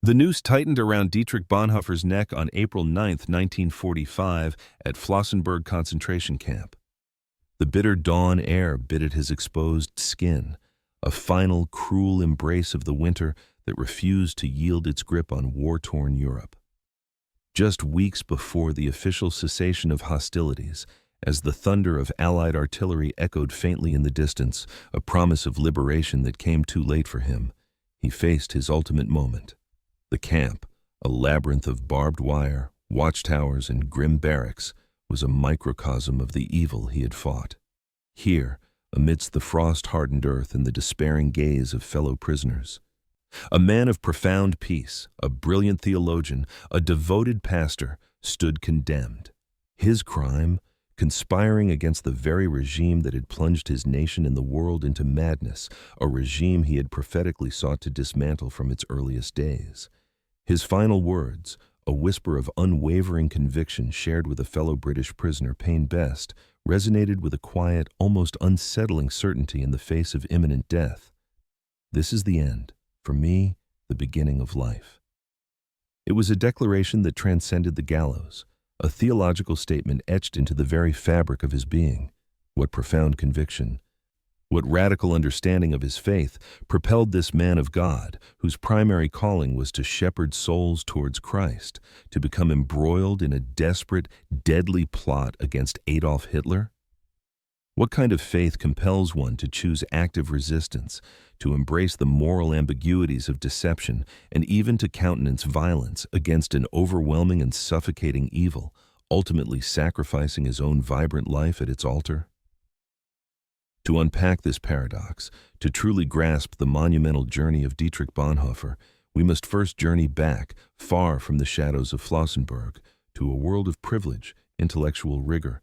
The noose tightened around Dietrich Bonhoeffer's neck on April 9, 1945, at Flossenburg concentration camp. The bitter dawn air bit at his exposed skin, a final, cruel embrace of the winter that refused to yield its grip on war-torn Europe. Just weeks before the official cessation of hostilities, as the thunder of Allied artillery echoed faintly in the distance, a promise of liberation that came too late for him, he faced his ultimate moment. The camp, a labyrinth of barbed wire, watchtowers, and grim barracks, was a microcosm of the evil he had fought. Here, amidst the frost-hardened earth and the despairing gaze of fellow prisoners, a man of profound peace, a brilliant theologian, a devoted pastor, stood condemned. His crime, conspiring against the very regime that had plunged his nation and the world into madness, a regime he had prophetically sought to dismantle from its earliest days. His final words, a whisper of unwavering conviction shared with a fellow British prisoner, Payne Best, resonated with a quiet, almost unsettling certainty in the face of imminent death. "This is the end. For me, the beginning of life." It was a declaration that transcended the gallows, a theological statement etched into the very fabric of his being. What profound conviction, what radical understanding of his faith propelled this man of God, whose primary calling was to shepherd souls towards Christ, to become embroiled in a desperate, deadly plot against Adolf Hitler? What kind of faith compels one to choose active resistance, to embrace the moral ambiguities of deception, and even to countenance violence against an overwhelming and suffocating evil, ultimately sacrificing his own vibrant life at its altar? To unpack this paradox, to truly grasp the monumental journey of Dietrich Bonhoeffer, we must first journey back, far from the shadows of Flossenburg, to a world of privilege, intellectual rigor,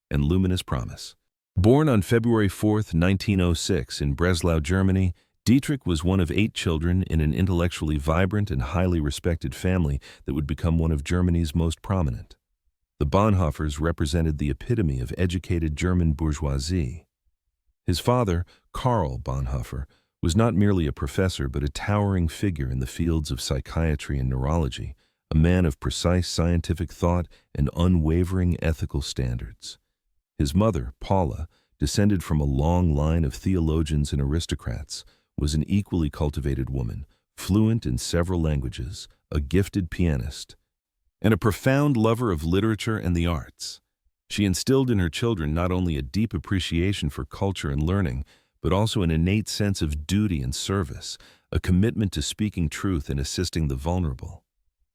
and luminous promise. Born on February 4, 1906, in Breslau, Germany, Dietrich was one of 8 children in an intellectually vibrant and highly respected family that would become one of Germany's most prominent. The Bonhoeffers represented the epitome of educated German bourgeoisie. His father, Karl Bonhoeffer, was not merely a professor but a towering figure in the fields of psychiatry and neurology, a man of precise scientific thought and unwavering ethical standards. His mother, Paula, descended from a long line of theologians and aristocrats, was an equally cultivated woman, fluent in several languages, a gifted pianist, and a profound lover of literature and the arts. She instilled in her children not only a deep appreciation for culture and learning, but also an innate sense of duty and service, a commitment to speaking truth and assisting the vulnerable.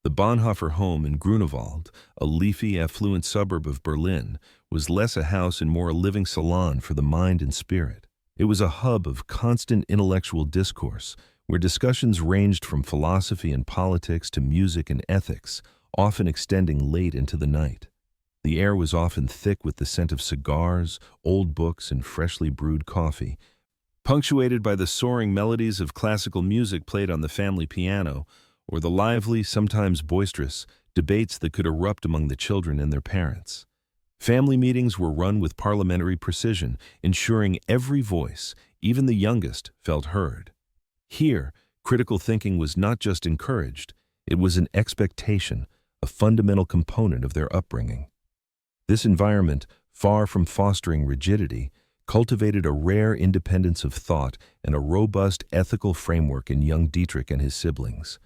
The Bonhoeffer home in Grunewald, a leafy, affluent suburb of Berlin, was less a house and more a living salon for the mind and spirit. It was a hub of constant intellectual discourse, where discussions ranged from philosophy and politics to music and ethics, often extending late into the night. The air was often thick with the scent of cigars, old books, and freshly brewed coffee, punctuated by the soaring melodies of classical music played on the family piano, or the lively, sometimes boisterous, debates that could erupt among the children and their parents. Family meetings were run with parliamentary precision, ensuring every voice, even the youngest, felt heard. Here, critical thinking was not just encouraged, it was an expectation, a fundamental component of their upbringing. This environment, far from fostering rigidity, cultivated a rare independence of thought and a robust ethical framework in young Dietrich and his siblings.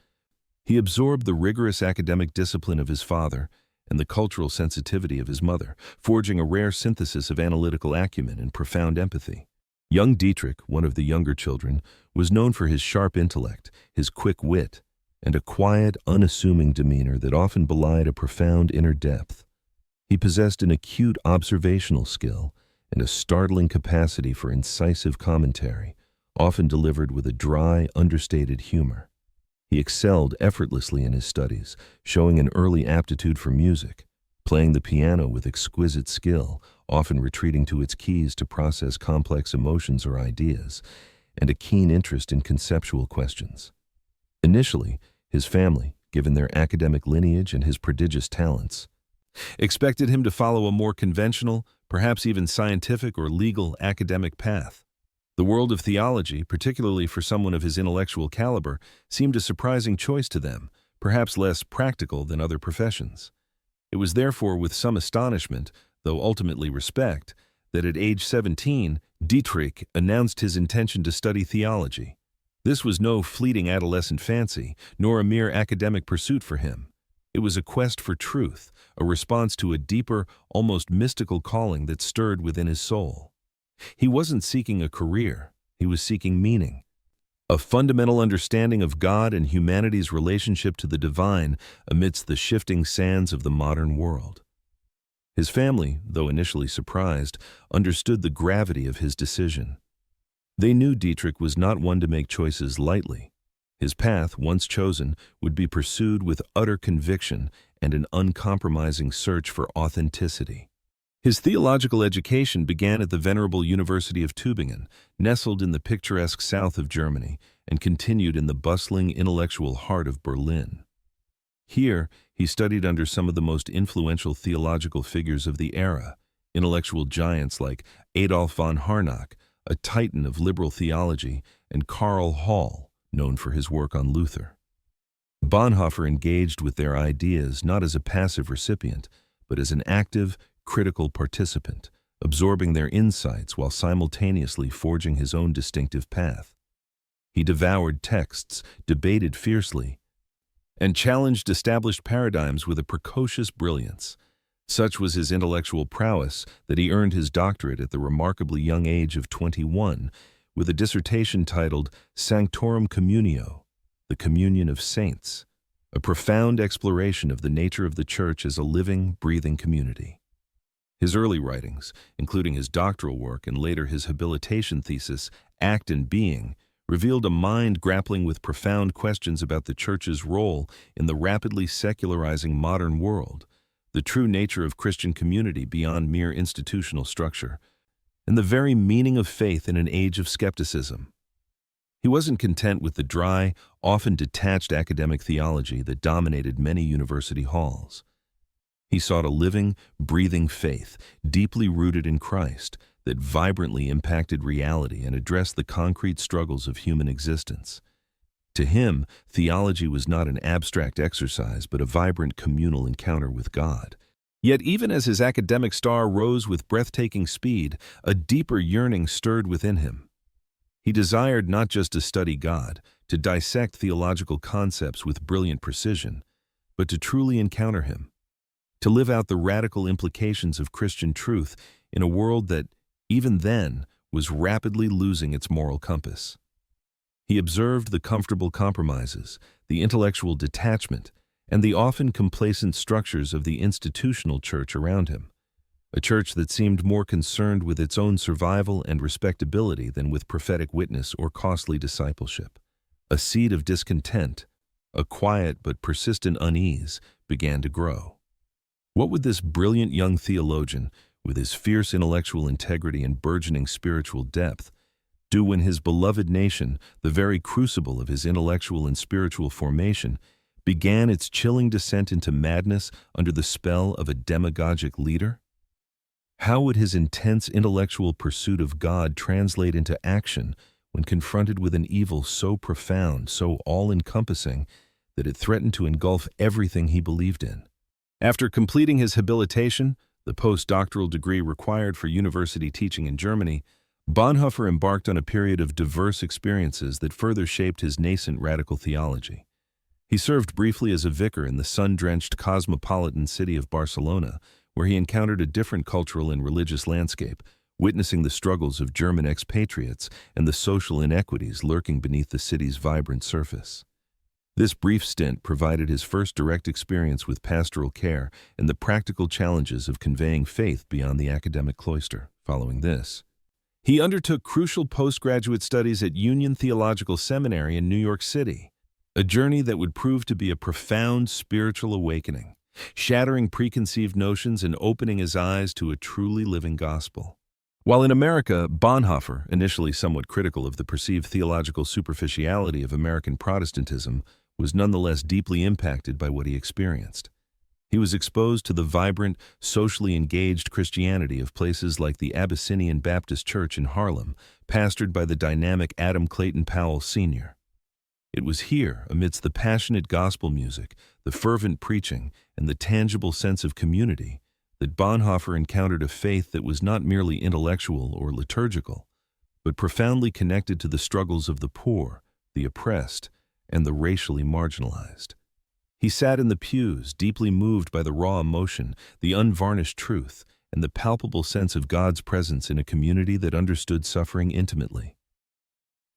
He absorbed the rigorous academic discipline of his father and the cultural sensitivity of his mother, forging a rare synthesis of analytical acumen and profound empathy. Young Dietrich, one of the younger children, was known for his sharp intellect, his quick wit, and a quiet, unassuming demeanor that often belied a profound inner depth. He possessed an acute observational skill and a startling capacity for incisive commentary, often delivered with a dry, understated humor. He excelled effortlessly in his studies, showing an early aptitude for music, playing the piano with exquisite skill, often retreating to its keys to process complex emotions or ideas, and a keen interest in conceptual questions. Initially, his family, given their academic lineage and his prodigious talents, expected him to follow a more conventional, perhaps even scientific or legal academic path. The world of theology, particularly for someone of his intellectual caliber, seemed a surprising choice to them, perhaps less practical than other professions. It was therefore with some astonishment, though ultimately respect, that at age 17, Dietrich announced his intention to study theology. This was no fleeting adolescent fancy, nor a mere academic pursuit for him. It was a quest for truth, a response to a deeper, almost mystical calling that stirred within his soul. He wasn't seeking a career, he was seeking meaning. A fundamental understanding of God and humanity's relationship to the divine amidst the shifting sands of the modern world. His family, though initially surprised, understood the gravity of his decision. They knew Dietrich was not one to make choices lightly. His path, once chosen, would be pursued with utter conviction and an uncompromising search for authenticity. His theological education began at the venerable University of Tübingen, nestled in the picturesque south of Germany, and continued in the bustling intellectual heart of Berlin. Here, he studied under some of the most influential theological figures of the era, intellectual giants like Adolf von Harnack, a titan of liberal theology, and Karl Hall, known for his work on Luther. Bonhoeffer engaged with their ideas not as a passive recipient, but as an active, critical participant, absorbing their insights while simultaneously forging his own distinctive path. He devoured texts, debated fiercely, and challenged established paradigms with a precocious brilliance. Such was his intellectual prowess that he earned his doctorate at the remarkably young age of 21, with a dissertation titled Sanctorum Communio, the Communion of Saints, a profound exploration of the nature of the Church as a living, breathing community. His early writings, including his doctoral work and later his habilitation thesis, Act and Being, revealed a mind grappling with profound questions about the Church's role in the rapidly secularizing modern world, the true nature of Christian community beyond mere institutional structure, and the very meaning of faith in an age of skepticism. He wasn't content with the dry, often detached academic theology that dominated many university halls. He sought a living, breathing faith, deeply rooted in Christ, that vibrantly impacted reality and addressed the concrete struggles of human existence. To him, theology was not an abstract exercise, but a vibrant communal encounter with God. Yet even as his academic star rose with breathtaking speed, a deeper yearning stirred within him. He desired not just to study God, to dissect theological concepts with brilliant precision, but to truly encounter him, to live out the radical implications of Christian truth in a world that, even then, was rapidly losing its moral compass. He observed the comfortable compromises, the intellectual detachment, and the often complacent structures of the institutional church around him, a church that seemed more concerned with its own survival and respectability than with prophetic witness or costly discipleship. A seed of discontent, a quiet but persistent unease, began to grow. What would this brilliant young theologian, with his fierce intellectual integrity and burgeoning spiritual depth, do when his beloved nation, the very crucible of his intellectual and spiritual formation, began its chilling descent into madness under the spell of a demagogic leader? How would his intense intellectual pursuit of God translate into action when confronted with an evil so profound, so all-encompassing, that it threatened to engulf everything he believed in? After completing his habilitation, the postdoctoral degree required for university teaching in Germany, Bonhoeffer embarked on a period of diverse experiences that further shaped his nascent radical theology. He served briefly as a vicar in the sun-drenched cosmopolitan city of Barcelona, where he encountered a different cultural and religious landscape, witnessing the struggles of German expatriates and the social inequities lurking beneath the city's vibrant surface. This brief stint provided his first direct experience with pastoral care and the practical challenges of conveying faith beyond the academic cloister. Following this, he undertook crucial postgraduate studies at Union Theological Seminary in New York City, a journey that would prove to be a profound spiritual awakening, shattering preconceived notions and opening his eyes to a truly living gospel. While in America, Bonhoeffer, initially somewhat critical of the perceived theological superficiality of American Protestantism, was nonetheless deeply impacted by what he experienced. He was exposed to the vibrant, socially engaged Christianity of places like the Abyssinian Baptist Church in Harlem, pastored by the dynamic Adam Clayton Powell Sr. It was here, amidst the passionate gospel music, the fervent preaching, and the tangible sense of community, that Bonhoeffer encountered a faith that was not merely intellectual or liturgical, but profoundly connected to the struggles of the poor, the oppressed, and the racially marginalized. He sat in the pews, deeply moved by the raw emotion, the unvarnished truth, and the palpable sense of God's presence in a community that understood suffering intimately.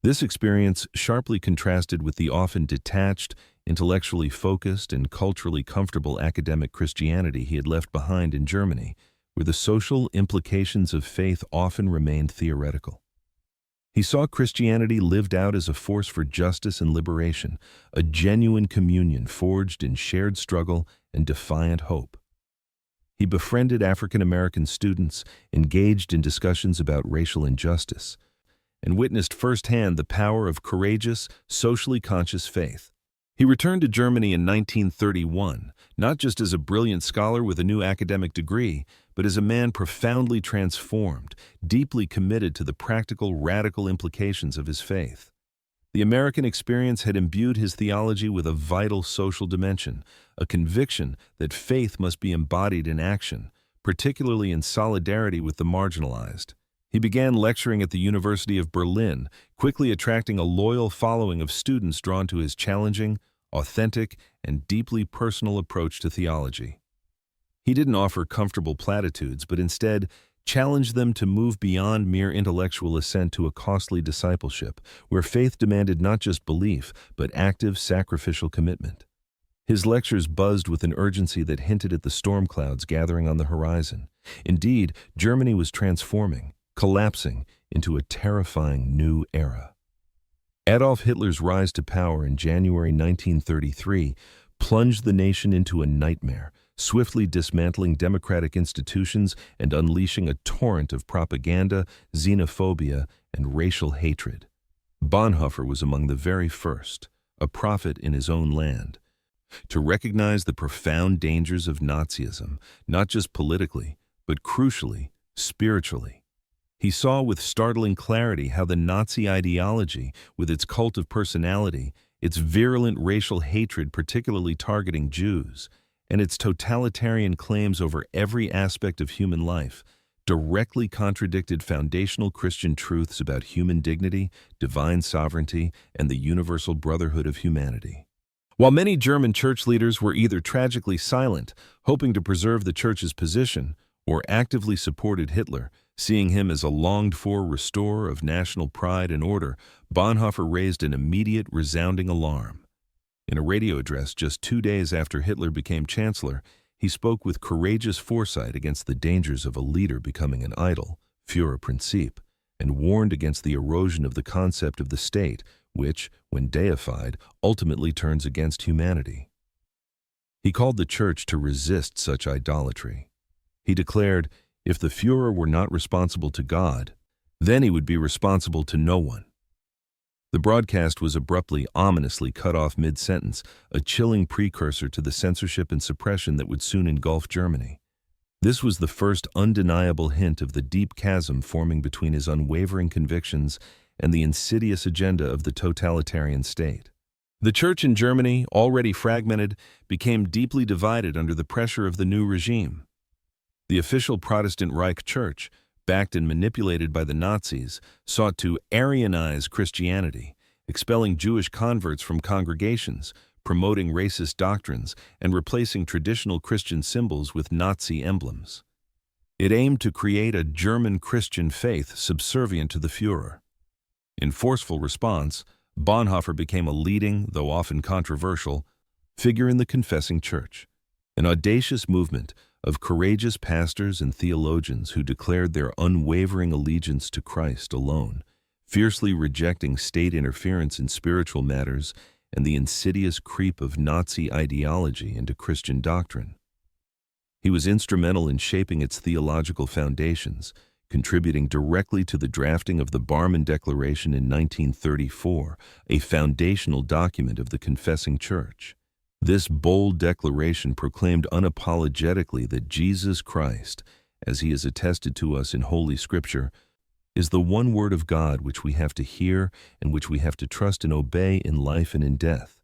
This experience sharply contrasted with the often detached, intellectually focused, and culturally comfortable academic Christianity he had left behind in Germany, where the social implications of faith often remained theoretical. He saw Christianity lived out as a force for justice and liberation, a genuine communion forged in shared struggle and defiant hope. He befriended African American students, engaged in discussions about racial injustice, and witnessed firsthand the power of courageous, socially conscious faith. He returned to Germany in 1931, not just as a brilliant scholar with a new academic degree, but as a man profoundly transformed, deeply committed to the practical, radical implications of his faith. The American experience had imbued his theology with a vital social dimension, a conviction that faith must be embodied in action, particularly in solidarity with the marginalized. He began lecturing at the University of Berlin, quickly attracting a loyal following of students drawn to his challenging, authentic, and deeply personal approach to theology. He didn't offer comfortable platitudes, but instead challenged them to move beyond mere intellectual assent to a costly discipleship, where faith demanded not just belief, but active, sacrificial commitment. His lectures buzzed with an urgency that hinted at the storm clouds gathering on the horizon. Indeed, Germany was transforming, collapsing into a terrifying new era. Adolf Hitler's rise to power in January 1933 plunged the nation into a nightmare, swiftly dismantling democratic institutions and unleashing a torrent of propaganda, xenophobia, and racial hatred. Bonhoeffer was among the very first, a prophet in his own land, to recognize the profound dangers of Nazism, not just politically, but crucially, spiritually. He saw with startling clarity how the Nazi ideology, with its cult of personality, its virulent racial hatred particularly targeting Jews, and its totalitarian claims over every aspect of human life, directly contradicted foundational Christian truths about human dignity, divine sovereignty, and the universal brotherhood of humanity. While many German church leaders were either tragically silent, hoping to preserve the church's position, or actively supported Hitler, seeing him as a longed-for restorer of national pride and order, Bonhoeffer raised an immediate, resounding alarm. In a radio address just 2 days after Hitler became chancellor, he spoke with courageous foresight against the dangers of a leader becoming an idol, Führerprinzip, and warned against the erosion of the concept of the state, which, when deified, ultimately turns against humanity. He called the church to resist such idolatry. He declared, if the Führer were not responsible to God, then he would be responsible to no one. The broadcast was abruptly, ominously cut off mid-sentence, a chilling precursor to the censorship and suppression that would soon engulf Germany. This was the first undeniable hint of the deep chasm forming between his unwavering convictions and the insidious agenda of the totalitarian state. The church in Germany, already fragmented, became deeply divided under the pressure of the new regime. The official Protestant Reich Church, backed and manipulated by the Nazis, sought to Aryanize Christianity, expelling Jewish converts from congregations, promoting racist doctrines, and replacing traditional Christian symbols with Nazi emblems. It aimed to create a German Christian faith subservient to the Führer. In forceful response, Bonhoeffer became a leading, though often controversial, figure in the confessing church, an audacious movement of courageous pastors and theologians who declared their unwavering allegiance to Christ alone, fiercely rejecting state interference in spiritual matters and the insidious creep of Nazi ideology into Christian doctrine. He was instrumental in shaping its theological foundations, contributing directly to the drafting of the Barmen Declaration in 1934, a foundational document of the confessing church. This bold declaration proclaimed unapologetically that Jesus Christ, as he is attested to us in Holy Scripture, is the one word of God which we have to hear and which we have to trust and obey in life and in death.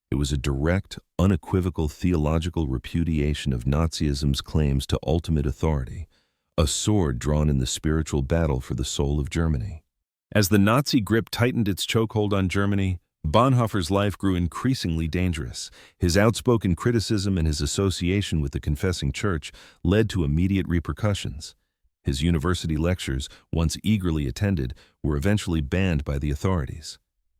It was a direct, unequivocal theological repudiation of Nazism's claims to ultimate authority, a sword drawn in the spiritual battle for the soul of Germany. As the Nazi grip tightened its chokehold on Germany, Bonhoeffer's life grew increasingly dangerous. His outspoken criticism and his association with the confessing church led to immediate repercussions. His university lectures, once eagerly attended, were eventually banned by the authorities.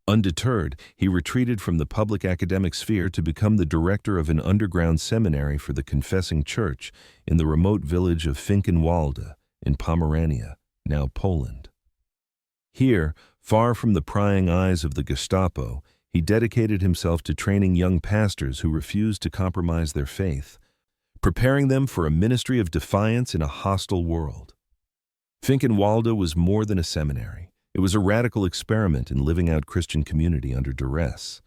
Undeterred, he retreated from the public academic sphere to become the director of an underground seminary for the confessing church in the remote village of Finkenwalde in Pomerania, now Poland. Here, far from the prying eyes of the Gestapo, he dedicated himself to training young pastors who refused to compromise their faith, preparing them for a ministry of defiance in a hostile world. Finkenwalde was more than a seminary. It was a radical experiment in living out Christian community under duress.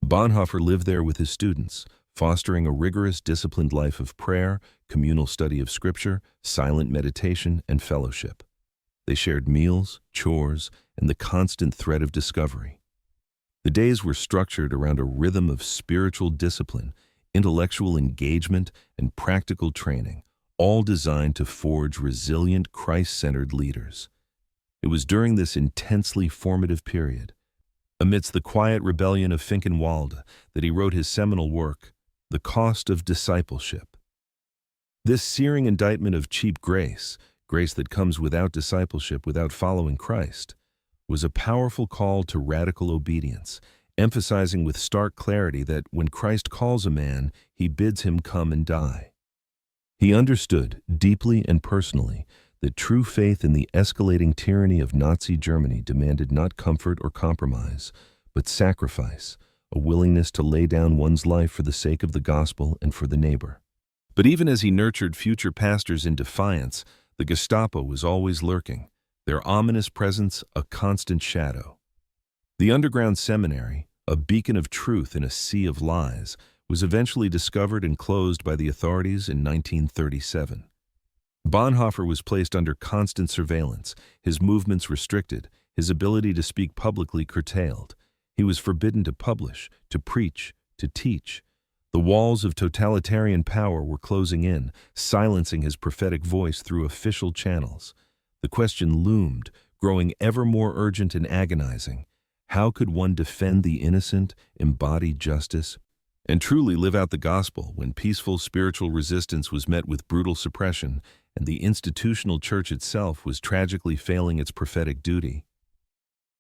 Bonhoeffer lived there with his students, fostering a rigorous, disciplined life of prayer, communal study of Scripture, silent meditation, and fellowship. They shared meals, chores, and the constant thread of discovery. The days were structured around a rhythm of spiritual discipline, intellectual engagement, and practical training, all designed to forge resilient, Christ-centered leaders. It was during this intensely formative period, amidst the quiet rebellion of Finkenwalde, that he wrote his seminal work, The Cost of Discipleship. This searing indictment of cheap grace, grace that comes without discipleship, without following Christ, was a powerful call to radical obedience, emphasizing with stark clarity that when Christ calls a man, he bids him come and die. He understood, deeply and personally, that true faith in the escalating tyranny of Nazi Germany demanded not comfort or compromise, but sacrifice, a willingness to lay down one's life for the sake of the gospel and for the neighbor. But even as he nurtured future pastors in defiance, the Gestapo was always lurking, their ominous presence a constant shadow. The underground seminary, a beacon of truth in a sea of lies, was eventually discovered and closed by the authorities in 1937. Bonhoeffer was placed under constant surveillance, his movements restricted, his ability to speak publicly curtailed. He was forbidden to publish, to preach, to teach. The walls of totalitarian power were closing in, silencing his prophetic voice through official channels. The question loomed, growing ever more urgent and agonizing. How could one defend the innocent, embody justice, and truly live out the gospel when peaceful spiritual resistance was met with brutal suppression and the institutional church itself was tragically failing its prophetic duty?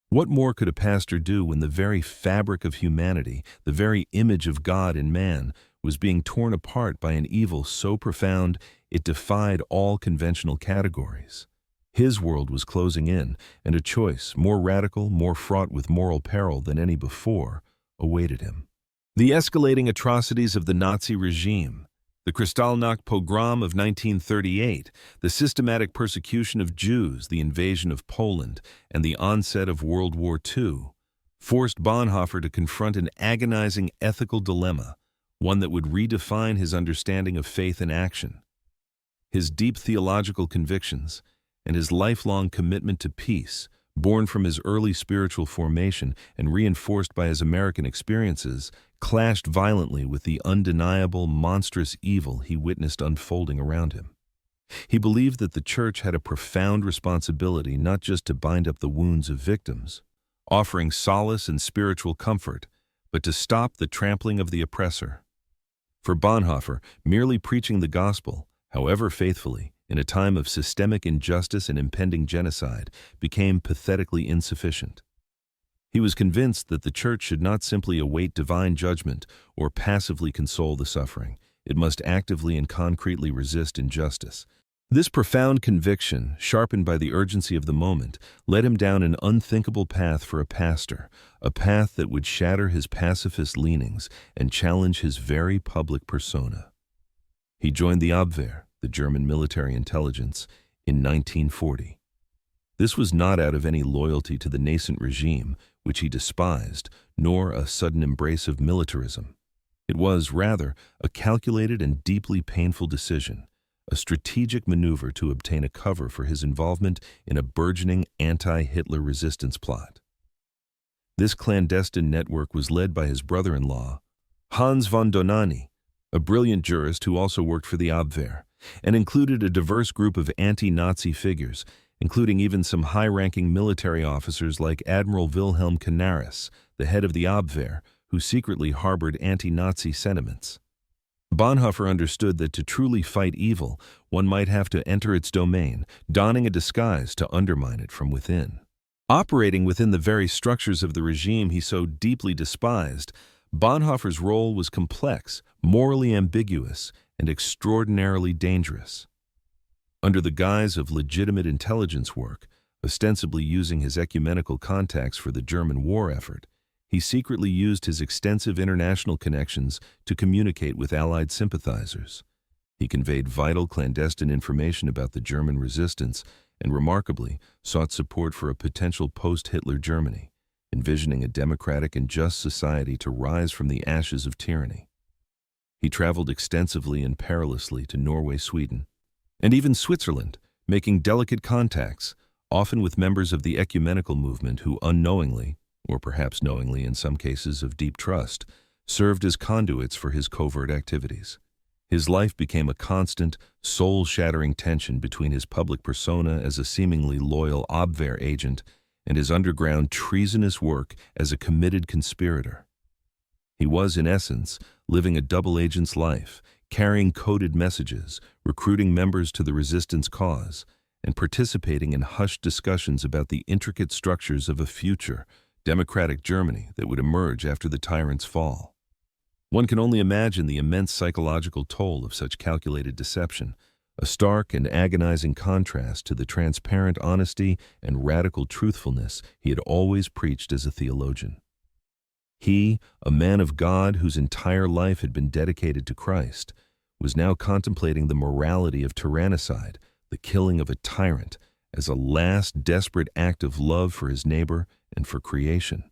What more could a pastor do when the very fabric of humanity, the very image of God in man, was being torn apart by an evil so profound it defied all conventional categories? His world was closing in, and a choice, more radical, more fraught with moral peril than any before, awaited him. The escalating atrocities of the Nazi regime, the Kristallnacht pogrom of 1938, the systematic persecution of Jews, the invasion of Poland, and the onset of World War II, forced Bonhoeffer to confront an agonizing ethical dilemma, one that would redefine his understanding of faith and action. His deep theological convictions and his lifelong commitment to peace, born from his early spiritual formation and reinforced by his American experiences, clashed violently with the undeniable, monstrous evil he witnessed unfolding around him. He believed that the church had a profound responsibility not just to bind up the wounds of victims, offering solace and spiritual comfort, but to stop the trampling of the oppressor. For Bonhoeffer, merely preaching the gospel, however faithfully, in a time of systemic injustice and impending genocide, became pathetically insufficient. He was convinced that the church should not simply await divine judgment or passively console the suffering. It must actively and concretely resist injustice. This profound conviction, sharpened by the urgency of the moment, led him down an unthinkable path for a pastor, a path that would shatter his pacifist leanings and challenge his very public persona. He joined the Abwehr, the German military intelligence, in 1940. This was not out of any loyalty to the nascent regime, which he despised, nor a sudden embrace of militarism. It was, rather, a calculated and deeply painful decision, a strategic maneuver to obtain a cover for his involvement in a burgeoning anti-Hitler resistance plot. This clandestine network was led by his brother-in-law, Hans von Dohnanyi, a brilliant jurist who also worked for the Abwehr, and included a diverse group of anti-Nazi figures, including even some high-ranking military officers like Admiral Wilhelm Canaris, the head of the Abwehr, who secretly harbored anti-Nazi sentiments. Bonhoeffer understood that to truly fight evil, one might have to enter its domain, donning a disguise to undermine it from within. Operating within the very structures of the regime he so deeply despised, Bonhoeffer's role was complex, morally ambiguous, and extraordinarily dangerous. Under the guise of legitimate intelligence work, ostensibly using his ecumenical contacts for the German war effort, he secretly used his extensive international connections to communicate with Allied sympathizers. He conveyed vital clandestine information about the German resistance and, remarkably, sought support for a potential post-Hitler Germany, envisioning a democratic and just society to rise from the ashes of tyranny. He traveled extensively and perilously to Norway, Sweden, and even Switzerland, making delicate contacts, often with members of the ecumenical movement who unknowingly, or perhaps knowingly in some cases of deep trust, served as conduits for his covert activities. His life became a constant, soul-shattering tension between his public persona as a seemingly loyal Abwehr agent and his underground treasonous work as a committed conspirator. He was, in essence, living a double agent's life, carrying coded messages, recruiting members to the resistance cause, and participating in hushed discussions about the intricate structures of a future, democratic Germany that would emerge after the tyrant's fall. One can only imagine the immense psychological toll of such calculated deception, a stark and agonizing contrast to the transparent honesty and radical truthfulness he had always preached as a theologian. He, a man of God whose entire life had been dedicated to Christ, was now contemplating the morality of tyrannicide, the killing of a tyrant, as a last desperate act of love for his neighbor and for creation.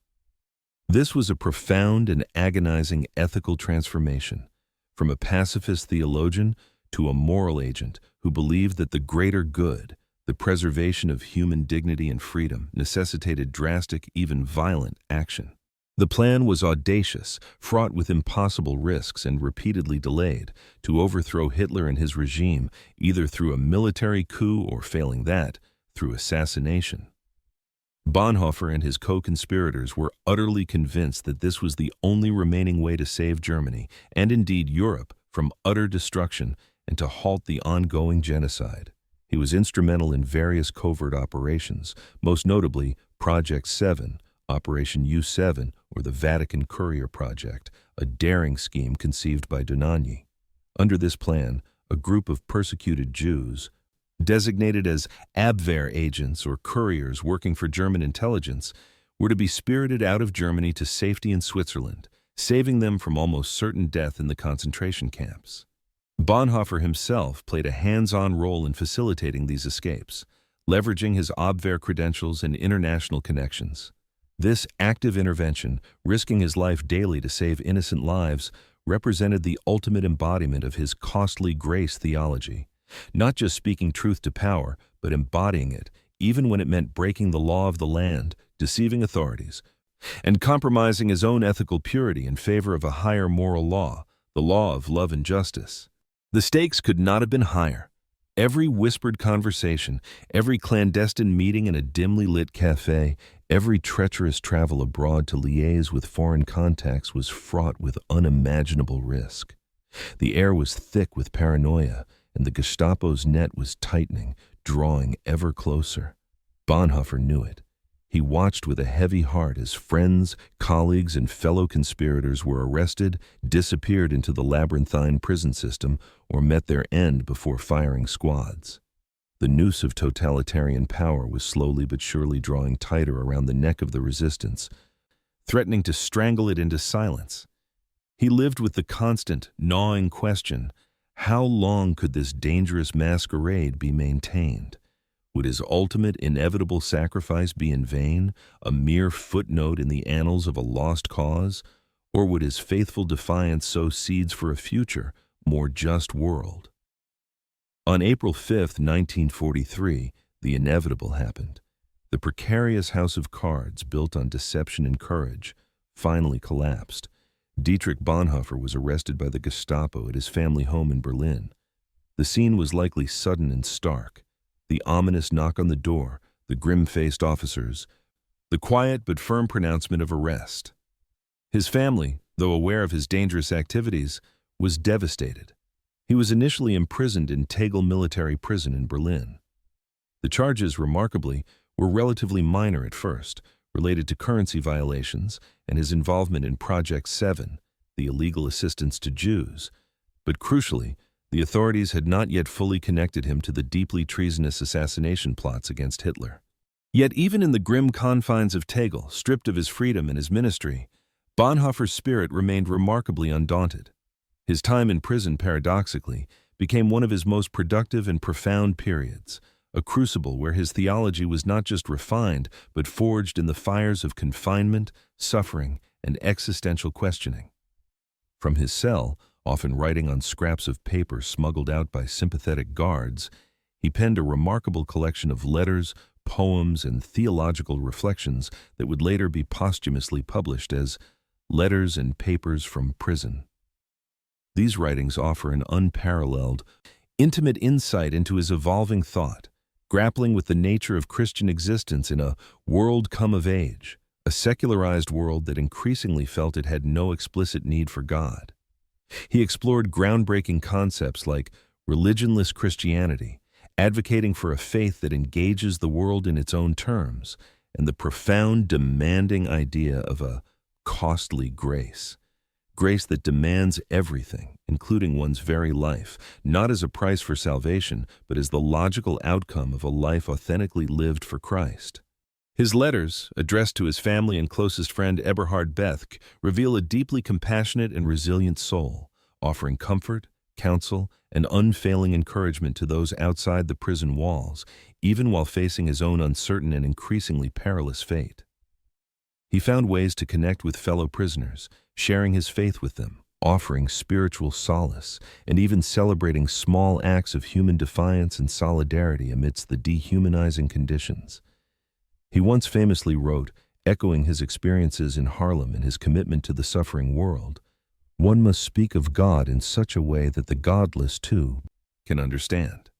This was a profound and agonizing ethical transformation, from a pacifist theologian to a moral agent who believed that the greater good, the preservation of human dignity and freedom, necessitated drastic, even violent action. The plan was audacious, fraught with impossible risks and repeatedly delayed, to overthrow Hitler and his regime either through a military coup or, failing that, through assassination. Bonhoeffer and his co-conspirators were utterly convinced that this was the only remaining way to save Germany, and indeed Europe, from utter destruction and to halt the ongoing genocide. He was instrumental in various covert operations, most notably Project 7, Operation U7, or the Vatican Courier Project, a daring scheme conceived by Dohnanyi. Under this plan, a group of persecuted Jews, designated as Abwehr agents or couriers working for German intelligence, were to be spirited out of Germany to safety in Switzerland, saving them from almost certain death in the concentration camps. Bonhoeffer himself played a hands-on role in facilitating these escapes, leveraging his Abwehr credentials and international connections. This active intervention, risking his life daily to save innocent lives, represented the ultimate embodiment of his costly grace theology. Not just speaking truth to power, but embodying it, even when it meant breaking the law of the land, deceiving authorities, and compromising his own ethical purity in favor of a higher moral law, the law of love and justice. The stakes could not have been higher. Every whispered conversation, every clandestine meeting in a dimly lit cafe, every treacherous travel abroad to liaise with foreign contacts was fraught with unimaginable risk. The air was thick with paranoia, and the Gestapo's net was tightening, drawing ever closer. Bonhoeffer knew it. He watched with a heavy heart as friends, colleagues, and fellow conspirators were arrested, disappeared into the labyrinthine prison system, or met their end before firing squads. The noose of totalitarian power was slowly but surely drawing tighter around the neck of the resistance, threatening to strangle it into silence. He lived with the constant, gnawing question: how long could this dangerous masquerade be maintained? Would his ultimate, inevitable sacrifice be in vain, a mere footnote in the annals of a lost cause? Or would his faithful defiance sow seeds for a future, more just world? On April 5, 1943, the inevitable happened. The precarious house of cards, built on deception and courage, finally collapsed. Dietrich Bonhoeffer was arrested by the Gestapo at his family home in Berlin. The scene was likely sudden and stark. The ominous knock on the door, the grim-faced officers, the quiet but firm pronouncement of arrest. His family, though aware of his dangerous activities, was devastated. He was initially imprisoned in Tegel military prison in Berlin. The charges, remarkably, were relatively minor at first, related to currency violations and his involvement in Project 7, the illegal assistance to Jews. But crucially, the authorities had not yet fully connected him to the deeply treasonous assassination plots against Hitler. Yet even in the grim confines of Tegel, stripped of his freedom and his ministry, Bonhoeffer's spirit remained remarkably undaunted. His time in prison, paradoxically, became one of his most productive and profound periods, a crucible where his theology was not just refined, but forged in the fires of confinement, suffering, and existential questioning. From his cell, often writing on scraps of paper smuggled out by sympathetic guards, he penned a remarkable collection of letters, poems, and theological reflections that would later be posthumously published as Letters and Papers from Prison. These writings offer an unparalleled, intimate insight into his evolving thought, grappling with the nature of Christian existence in a world come of age, a secularized world that increasingly felt it had no explicit need for God. He explored groundbreaking concepts like religionless Christianity, advocating for a faith that engages the world in its own terms, and the profound, demanding idea of a costly grace. Grace that demands everything, including one's very life, not as a price for salvation, but as the logical outcome of a life authentically lived for Christ. His letters, addressed to his family and closest friend Eberhard Bethke, reveal a deeply compassionate and resilient soul, offering comfort, counsel, and unfailing encouragement to those outside the prison walls, even while facing his own uncertain and increasingly perilous fate. He found ways to connect with fellow prisoners, sharing his faith with them, offering spiritual solace, and even celebrating small acts of human defiance and solidarity amidst the dehumanizing conditions. He once famously wrote, echoing his experiences in Harlem and his commitment to the suffering world, "One must speak of God in such a way that the godless, too, can understand."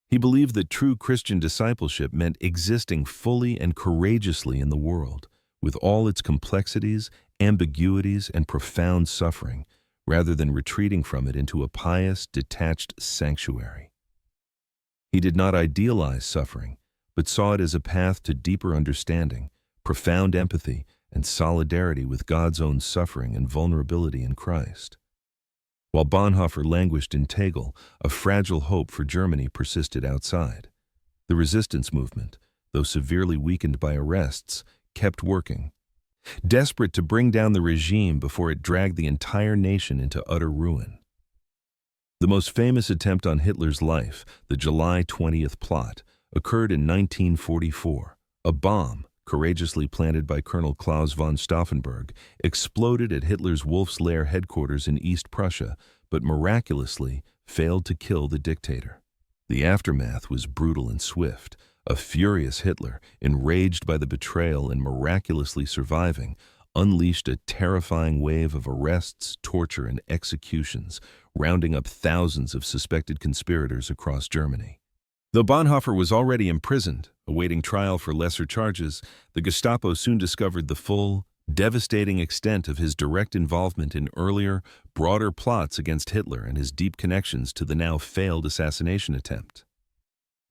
He believed that true Christian discipleship meant existing fully and courageously in the world, with all its complexities, ambiguities, and profound suffering, rather than retreating from it into a pious, detached sanctuary. He did not idealize suffering, but saw it as a path to deeper understanding, profound empathy, and solidarity with God's own suffering and vulnerability in Christ. While Bonhoeffer languished in Tegel, a fragile hope for Germany persisted outside. The resistance movement, though severely weakened by arrests, kept working, desperate to bring down the regime before it dragged the entire nation into utter ruin. The most famous attempt on Hitler's life, the July 20th plot, occurred in 1944. A bomb, courageously planted by Colonel Klaus von Stauffenberg, exploded at Hitler's Wolfslair headquarters in East Prussia, but miraculously failed to kill the dictator. The aftermath was brutal and swift. A furious Hitler, enraged by the betrayal and miraculously surviving, unleashed a terrifying wave of arrests, torture, and executions, rounding up thousands of suspected conspirators across Germany. Though Bonhoeffer was already imprisoned, awaiting trial for lesser charges, the Gestapo soon discovered the full, devastating extent of his direct involvement in earlier, broader plots against Hitler and his deep connections to the now failed assassination attempt.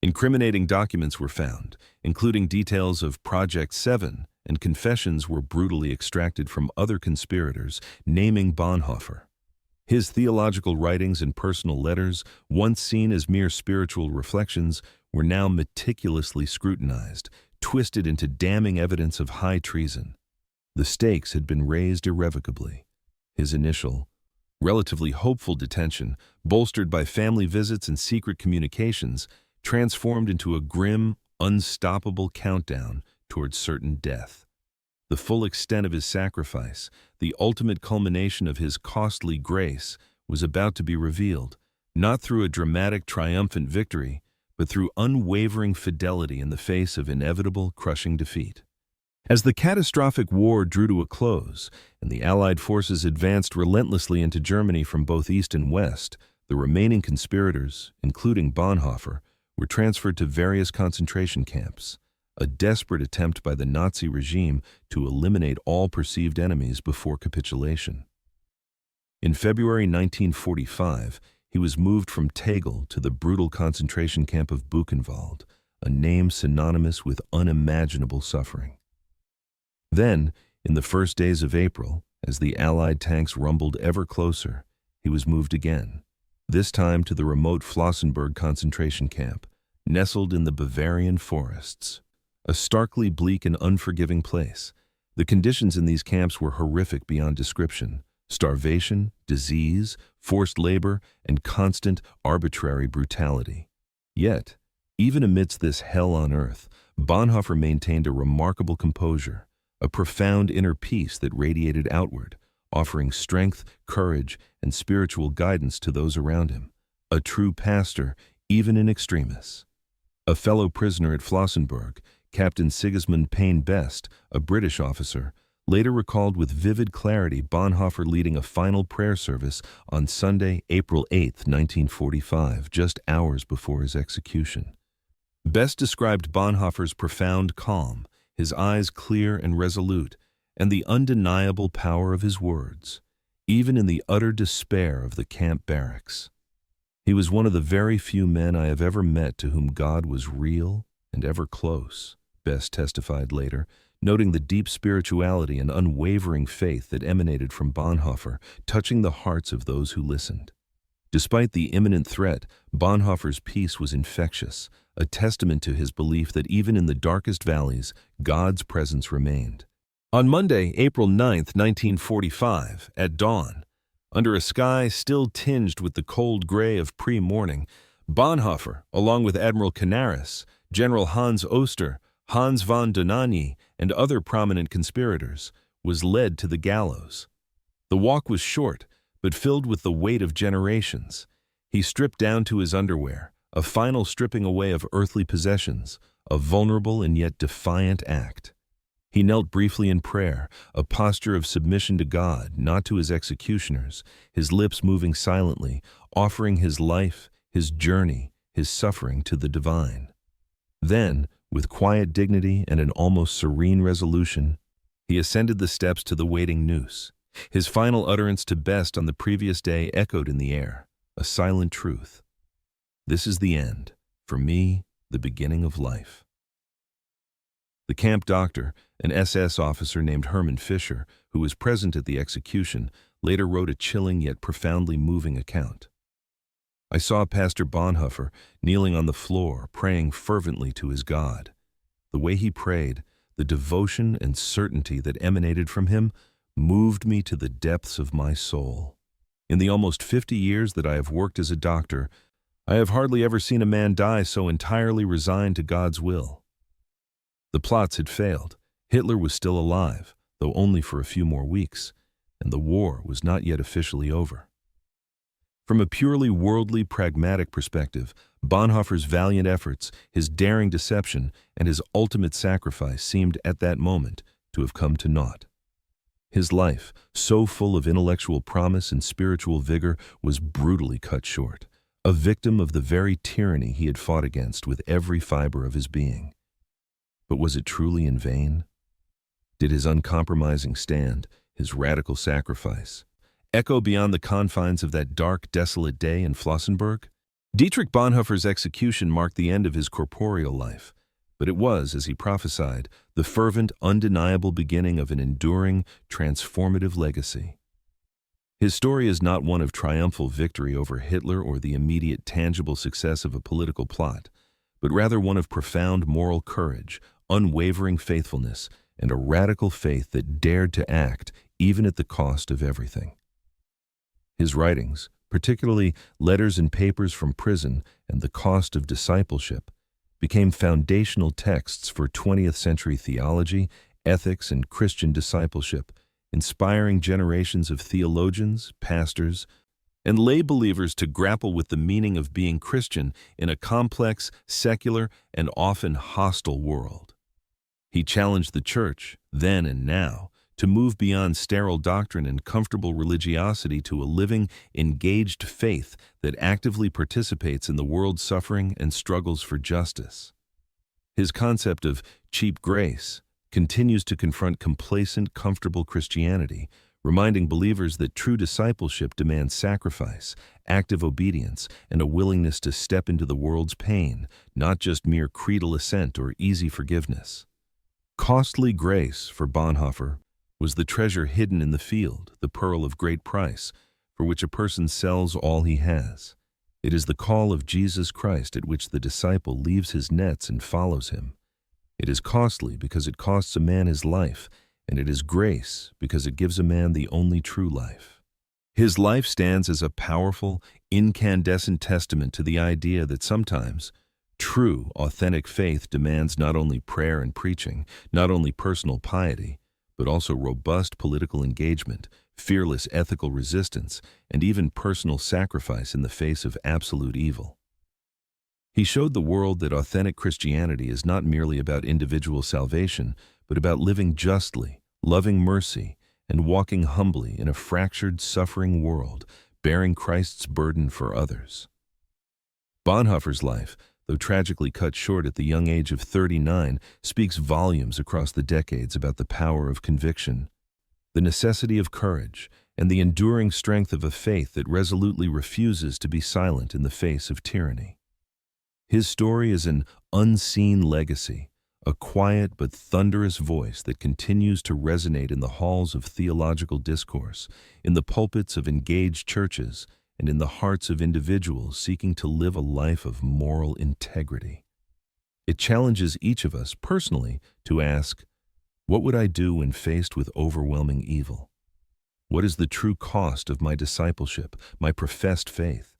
Incriminating documents were found, including details of Project 7, and confessions were brutally extracted from other conspirators, naming Bonhoeffer. His theological writings and personal letters, once seen as mere spiritual reflections, were now meticulously scrutinized, twisted into damning evidence of high treason. The stakes had been raised irrevocably. His initial, relatively hopeful detention, bolstered by family visits and secret communications, transformed into a grim, unstoppable countdown towards certain death. The full extent of his sacrifice, the ultimate culmination of his costly grace, was about to be revealed, not through a dramatic, triumphant victory, but through unwavering fidelity in the face of inevitable, crushing defeat. As the catastrophic war drew to a close, and the Allied forces advanced relentlessly into Germany from both east and west, the remaining conspirators, including Bonhoeffer, were transferred to various concentration camps, a desperate attempt by the Nazi regime to eliminate all perceived enemies before capitulation. In February 1945, he was moved from Tegel to the brutal concentration camp of Buchenwald, a name synonymous with unimaginable suffering. Then, in the first days of April, as the Allied tanks rumbled ever closer, he was moved again, this time to the remote Flossenbürg concentration camp, nestled in the Bavarian forests. A starkly bleak and unforgiving place. The conditions in these camps were horrific beyond description. Starvation, disease, forced labor, and constant, arbitrary brutality. Yet, even amidst this hell on earth, Bonhoeffer maintained a remarkable composure, a profound inner peace that radiated outward, offering strength, courage, and spiritual guidance to those around him. A true pastor, even in extremis. A fellow prisoner at Flossenbürg, Captain Sigismund Payne-Best, a British officer, later recalled with vivid clarity Bonhoeffer leading a final prayer service on Sunday, April 8, 1945, just hours before his execution. Best described Bonhoeffer's profound calm, his eyes clear and resolute, and the undeniable power of his words, even in the utter despair of the camp barracks. He was one of the very few men I have ever met to whom God was real and ever close, Best testified later, noting the deep spirituality and unwavering faith that emanated from Bonhoeffer, touching the hearts of those who listened. Despite the imminent threat, Bonhoeffer's peace was infectious, a testament to his belief that even in the darkest valleys, God's presence remained. On Monday, April 9, 1945, at dawn, under a sky still tinged with the cold gray of pre-morning, Bonhoeffer, along with Admiral Canaris, General Hans Oster, Hans von Dohnanyi, and other prominent conspirators, was led to the gallows. The walk was short, but filled with the weight of generations. He stripped down to his underwear, a final stripping away of earthly possessions, a vulnerable and yet defiant act. He knelt briefly in prayer, a posture of submission to God, not to his executioners, his lips moving silently, offering his life, his journey, his suffering to the divine. Then, with quiet dignity and an almost serene resolution, he ascended the steps to the waiting noose. His final utterance to Best on the previous day echoed in the air, a silent truth. This is the end, for me, the beginning of life. The camp doctor, an SS officer named Hermann Fischer, who was present at the execution, later wrote a chilling yet profoundly moving account. I saw Pastor Bonhoeffer kneeling on the floor, praying fervently to his God. The way he prayed, the devotion and certainty that emanated from him, moved me to the depths of my soul. In the almost 50 years that I have worked as a doctor, I have hardly ever seen a man die so entirely resigned to God's will. The plots had failed. Hitler was still alive, though only for a few more weeks, and the war was not yet officially over. From a purely worldly, pragmatic perspective, Bonhoeffer's valiant efforts, his daring deception, and his ultimate sacrifice seemed at that moment to have come to naught. His life, so full of intellectual promise and spiritual vigor, was brutally cut short, a victim of the very tyranny he had fought against with every fiber of his being. But was it truly in vain? Did his uncompromising stand, his radical sacrifice, echo beyond the confines of that dark, desolate day in Flossenbürg? Dietrich Bonhoeffer's execution marked the end of his corporeal life, but it was, as he prophesied, the fervent, undeniable beginning of an enduring, transformative legacy. His story is not one of triumphal victory over Hitler or the immediate, tangible success of a political plot, but rather one of profound moral courage, unwavering faithfulness, and a radical faith that dared to act even at the cost of everything. His writings, particularly Letters and Papers from Prison and The Cost of Discipleship, became foundational texts for 20th century theology, ethics, and Christian discipleship, inspiring generations of theologians, pastors, and lay believers to grapple with the meaning of being Christian in a complex, secular, and often hostile world. He challenged the church, then and now, to move beyond sterile doctrine and comfortable religiosity to a living, engaged faith that actively participates in the world's suffering and struggles for justice. His concept of cheap grace continues to confront complacent, comfortable Christianity, reminding believers that true discipleship demands sacrifice, active obedience, and a willingness to step into the world's pain, not just mere creedal assent or easy forgiveness. Costly grace, for Bonhoeffer, was the treasure hidden in the field, the pearl of great price, for which a person sells all he has. It is the call of Jesus Christ at which the disciple leaves his nets and follows him. It is costly because it costs a man his life, and it is grace because it gives a man the only true life. His life stands as a powerful, incandescent testament to the idea that sometimes true, authentic faith demands not only prayer and preaching, not only personal piety, but also robust political engagement, fearless ethical resistance, and even personal sacrifice in the face of absolute evil. He showed the world that authentic Christianity is not merely about individual salvation, but about living justly, loving mercy, and walking humbly in a fractured, suffering world, bearing Christ's burden for others. Bonhoeffer's life, though tragically cut short at the young age of 39, speaks volumes across the decades about the power of conviction, the necessity of courage, and the enduring strength of a faith that resolutely refuses to be silent in the face of tyranny. His story is an unseen legacy, a quiet but thunderous voice that continues to resonate in the halls of theological discourse, in the pulpits of engaged churches, and in the hearts of individuals seeking to live a life of moral integrity. It challenges each of us personally to ask, what would I do when faced with overwhelming evil? What is the true cost of my discipleship, my professed faith?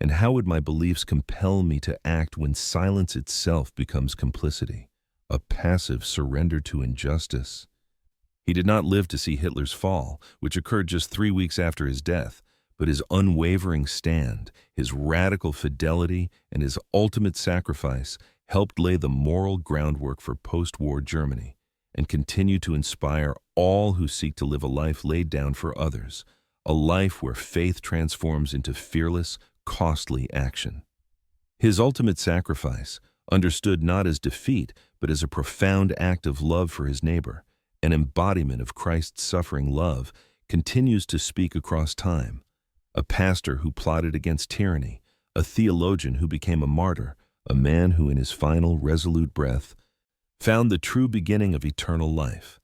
And how would my beliefs compel me to act when silence itself becomes complicity, a passive surrender to injustice? He did not live to see Hitler's fall, which occurred just 3 weeks after his death, but his unwavering stand, his radical fidelity, and his ultimate sacrifice helped lay the moral groundwork for post-war Germany and continue to inspire all who seek to live a life laid down for others, a life where faith transforms into fearless, costly action. His ultimate sacrifice, understood not as defeat but as a profound act of love for his neighbor, an embodiment of Christ's suffering love, continues to speak across time. A pastor who plotted against tyranny, a theologian who became a martyr, a man who in his final resolute breath found the true beginning of eternal life.